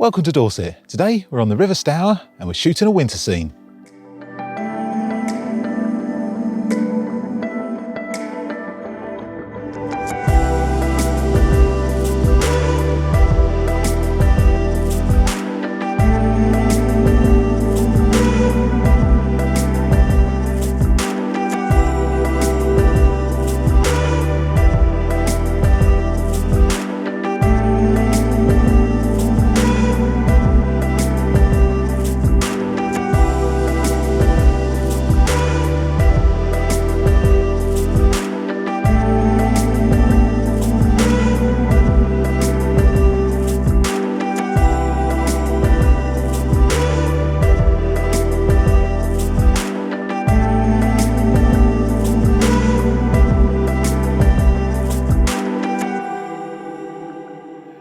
Welcome to Dorset. Today we're on the River Stour and we're shooting a winter scene.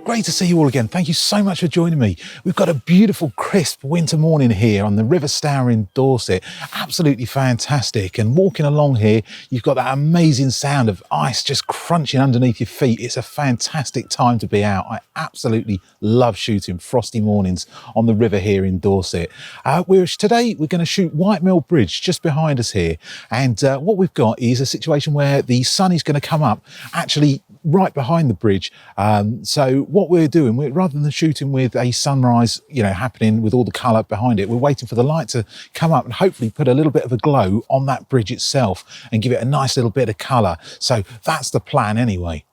Great to see you all again. Thank you so much for joining me. We've got a beautiful, crisp winter morning here on the River Stour in Dorset. Absolutely fantastic. And walking along here, you've got that amazing sound of ice just crunching underneath your feet. It's a fantastic time to be out. I absolutely love shooting frosty mornings on the river here in Dorset. Today, we're going to shoot Whitemill Bridge just behind us here. And what we've got is a situation where the sun is going to come up actually right behind the bridge. So what we're doing, rather than shooting with a sunrise, happening with all the colour behind it, we're waiting for the light to come up and hopefully put a little bit of a glow on that bridge itself and give it a nice little bit of colour. So that's the plan anyway.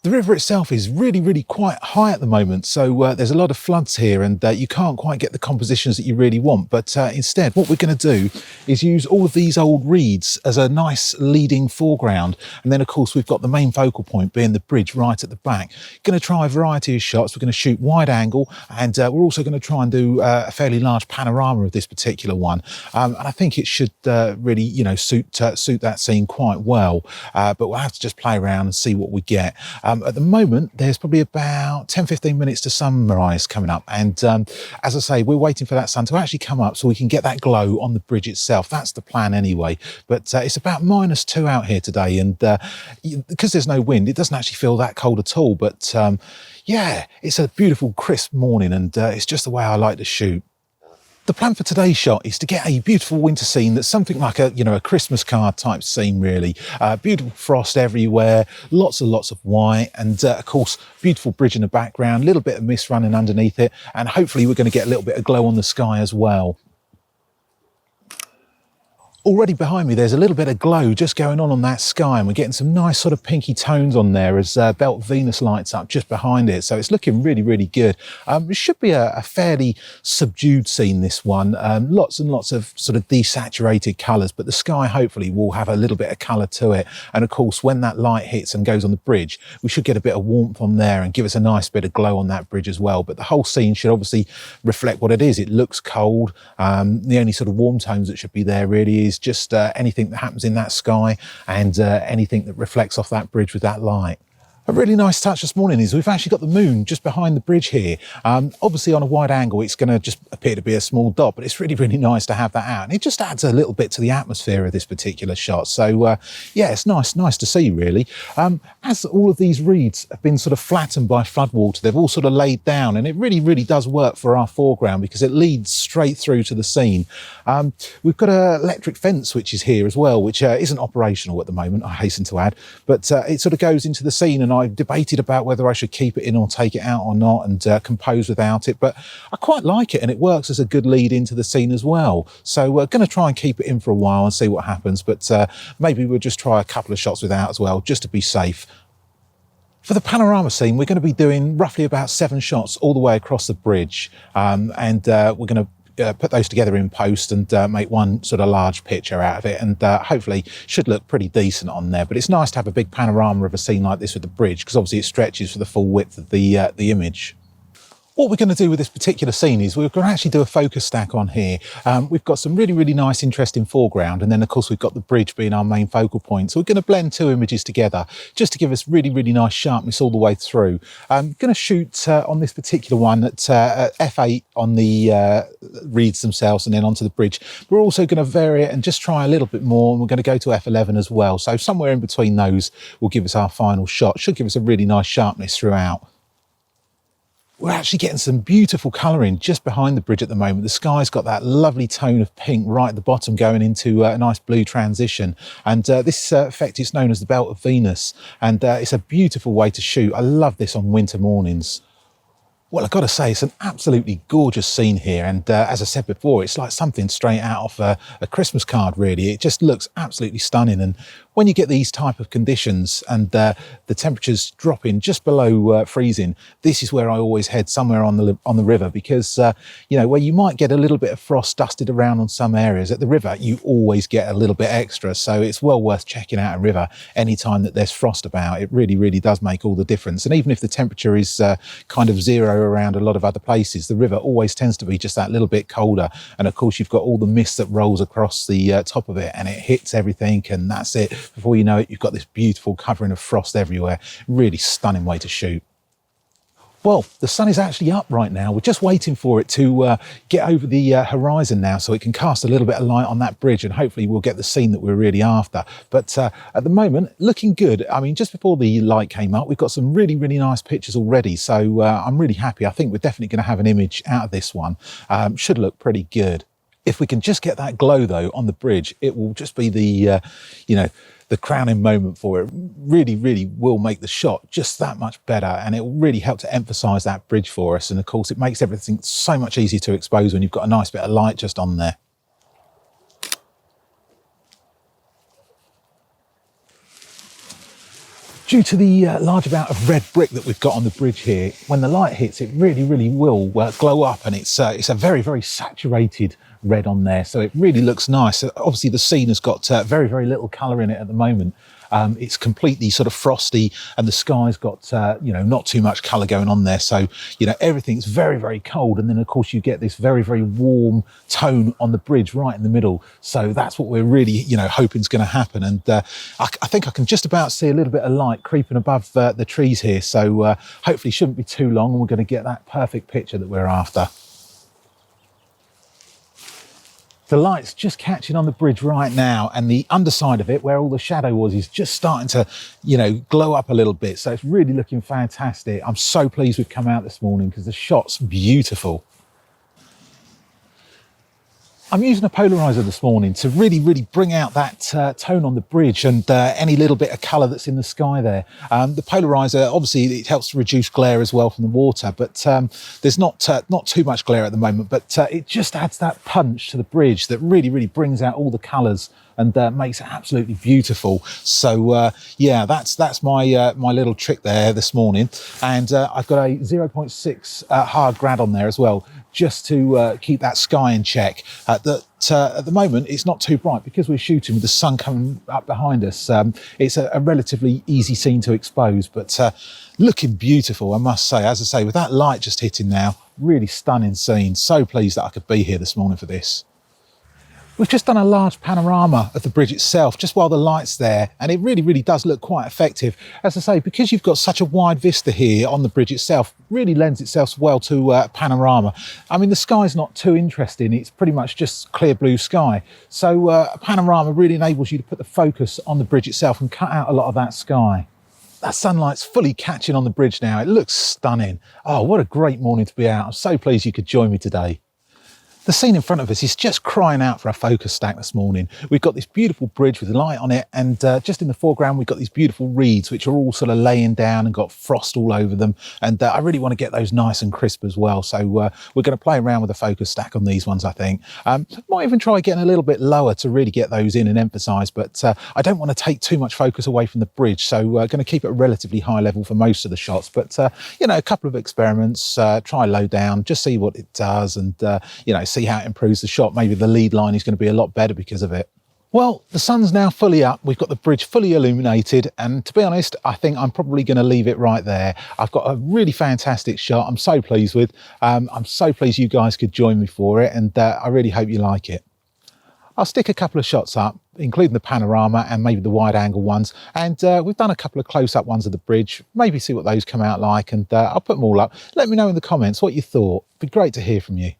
The river itself is really quite high at the moment, so there's a lot of floods here and you can't quite get the compositions that you really want, but instead what we're going to do is use all of these old reeds as a nice leading foreground, and then of course we've got the main focal point being the bridge right at the back. Going to try a variety of shots. We're going to shoot wide angle, and we're also going to try and do a fairly large panorama of this particular one, and I think it should really suit that scene quite well, but we'll have to just play around and see what we get. At the moment, there's probably about 10-15 minutes to sunrise coming up. And as I say, we're waiting for that sun to actually come up so we can get that glow on the bridge itself. That's the plan anyway. But it's about -2 out here today. And because there's no wind, it doesn't actually feel that cold at all. But yeah, it's a beautiful, crisp morning. And it's just the way I like to shoot. The plan for today's shot is to get a beautiful winter scene that's something like a Christmas card type scene, really. Beautiful frost everywhere, lots and lots of white, and of course, beautiful bridge in the background, a little bit of mist running underneath it, and hopefully we're going to get a little bit of glow on the sky as well. Already behind me, there's a little bit of glow just going on that sky, and we're getting some nice sort of pinky tones on there as Belt Venus lights up just behind it. So it's looking really good. It should be a fairly subdued scene, this one. Lots and lots of sort of desaturated colours, but the sky hopefully will have a little bit of colour to it. And of course, when that light hits and goes on the bridge, we should get a bit of warmth on there and give us a nice bit of glow on that bridge as well. But the whole scene should obviously reflect what it is. It looks cold. The only sort of warm tones that should be there really is just anything that happens in that sky and anything that reflects off that bridge with that light. A really nice touch this morning is we've actually got the moon just behind the bridge here. Obviously on a wide angle it's going to just appear to be a small dot, but it's really nice to have that out, and it just adds a little bit to the atmosphere of this particular shot. So yeah, it's nice to see, really. As all of these reeds have been sort of flattened by floodwater, they've all sort of laid down, and it really does work for our foreground because it leads straight through to the scene. We've got an electric fence which is here as well, which isn't operational at the moment, I hasten to add, but it sort of goes into the scene, and I've debated about whether I should keep it in or take it out or not and compose without it, but I quite like it and it works as a good lead into the scene as well. So we're going to try and keep it in for a while and see what happens, but maybe we'll just try a couple of shots without as well, just to be safe. For the panorama scene, we're going to be doing roughly about 7 shots all the way across the bridge, and we're going to put those together in post and make one sort of large picture out of it, and hopefully should look pretty decent on there. But it's nice to have a big panorama of a scene like this with the bridge, because obviously it stretches for the full width of the image. What we're going to do with this particular scene is we're going to actually do a focus stack on here. We've got some really nice, interesting foreground, and then of course we've got the bridge being our main focal point. So we're going to blend 2 images together just to give us really nice sharpness all the way through. I'm going to shoot on this particular one at f8 on the reeds themselves and then onto the bridge. We're also going to vary it and just try a little bit more, and we're going to go to f11 as well. So somewhere in between those will give us our final shot. Should give us a really nice sharpness throughout. We're actually getting some beautiful colouring just behind the bridge at the moment. The sky's got that lovely tone of pink right at the bottom going into a nice blue transition. And this effect is known as the Belt of Venus. And it's a beautiful way to shoot. I love this on winter mornings. Well, I've got to say, it's an absolutely gorgeous scene here. And as I said before, it's like something straight out of a Christmas card, really. It just looks absolutely stunning. And when you get these type of conditions and the temperatures dropping just below freezing, this is where I always head, somewhere on the river, because, you know, where you might get a little bit of frost dusted around on some areas, at the river, you always get a little bit extra. So it's well worth checking out a river anytime that there's frost about. It really, really does make all the difference. And even if the temperature is kind of zero around a lot of other places, the river always tends to be just that little bit colder. And of course, you've got all the mist that rolls across the top of it, and it hits everything, and that's it. Before you know it, you've got this beautiful covering of frost everywhere. Really stunning way to shoot. Well, the sun is actually up right now. We're just waiting for it to get over the horizon now, so it can cast a little bit of light on that bridge, and hopefully we'll get the scene that we're really after. But at the moment, looking good. I mean, just before the light came up, we've got some really, really nice pictures already. So I'm really happy. I think we're definitely going to have an image out of this one. Should look pretty good. If we can just get that glow, though, on the bridge, it will just be the, you know, the crowning moment for it. Really, really will make the shot just that much better, and it will really help to emphasise that bridge for us. And of course, it makes everything so much easier to expose when you've got a nice bit of light just on there. Due to the large amount of red brick that we've got on the bridge here, when the light hits, it really, really will glow up, and it's a very, very saturated red on there, so it really looks nice. Obviously, the scene has got very, very little colour in it at the moment. It's completely sort of frosty, and the sky's got, you know, not too much colour going on there. So, you know, everything's very, very cold. And then, of course, you get this very, very warm tone on the bridge right in the middle. So that's what we're really, you know, hoping is going to happen. And I think I can just about see a little bit of light creeping above the trees here. So hopefully shouldn't be too long, and we're going to get that perfect picture that we're after. The light's just catching on the bridge right now, and the underside of it, where all the shadow was, is just starting to, you know, glow up a little bit. So it's really looking fantastic. I'm so pleased we've come out this morning because the shot's beautiful. I'm using a polarizer this morning to really, really bring out that tone on the bridge and any little bit of colour that's in the sky there. The polarizer, obviously, it helps to reduce glare as well from the water, but there's not too much glare at the moment, but it just adds that punch to the bridge that really, really brings out all the colours and makes it absolutely beautiful. So yeah, that's my my little trick there this morning. And I've got a 0.6 hard grad on there as well, just to keep that sky in check. At the moment, it's not too bright because we're shooting with the sun coming up behind us. It's a relatively easy scene to expose, but looking beautiful, I must say. As I say, with that light just hitting now, really stunning scene. So pleased that I could be here this morning for this. We've just done a large panorama of the bridge itself, just while the light's there, and it really, really does look quite effective. As I say, because you've got such a wide vista here on the bridge itself, really lends itself well to panorama. I mean, the sky's not too interesting. It's pretty much just clear blue sky. So a panorama really enables you to put the focus on the bridge itself and cut out a lot of that sky. That sunlight's fully catching on the bridge now. It looks stunning. Oh, what a great morning to be out. I'm so pleased you could join me today. The scene in front of us is just crying out for a focus stack this morning. We've got this beautiful bridge with light on it, and just in the foreground we've got these beautiful reeds which are all sort of laying down and got frost all over them, and I really want to get those nice and crisp as well. So we're going to play around with a focus stack on these ones, I think. Might even try getting a little bit lower to really get those in and emphasise, but I don't want to take too much focus away from the bridge, so we're going to keep it a relatively high level for most of the shots. But you know, a couple of experiments, try low down, just see what it does, and you know, see how it improves the shot. Maybe the lead line is going to be a lot better because of it. Well, the sun's now fully up. We've got the bridge fully illuminated, and to be honest, I think I'm probably going to leave it right there. I've got a really fantastic shot. I'm so pleased with. I'm so pleased you guys could join me for it, and I really hope you like it. I'll stick a couple of shots up, including the panorama and maybe the wide angle ones. And we've done a couple of close-up ones of the bridge. Maybe see what those come out like, and I'll put them all up. Let me know in the comments what you thought. It'd be great to hear from you.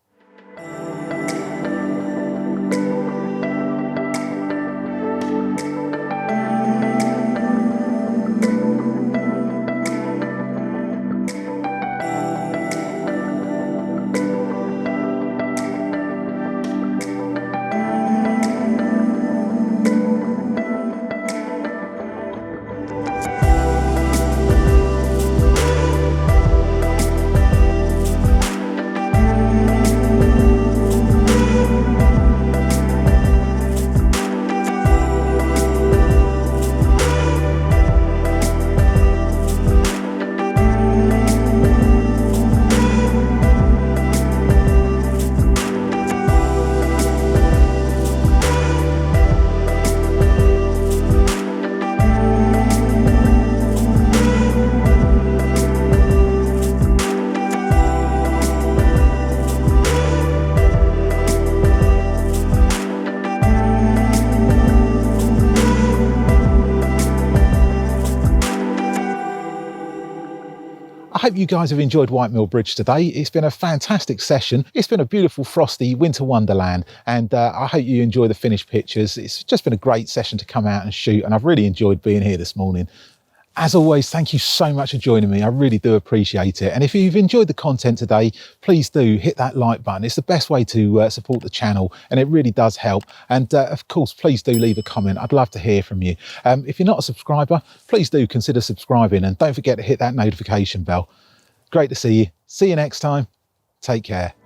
hope you guys have enjoyed Whitemill Bridge today. It's been a fantastic session. It's been a beautiful frosty winter wonderland, and I hope you enjoy the finished pictures. It's just been a great session to come out and shoot, and I've really enjoyed being here this morning. As always, thank you so much for joining me. I really do appreciate it. And if you've enjoyed the content today, please do hit that like button. It's the best way to support the channel, and it really does help. And of course, please do leave a comment. I'd love to hear from you. If you're not a subscriber, please do consider subscribing, and don't forget to hit that notification bell. Great to see you. See you next time. Take care.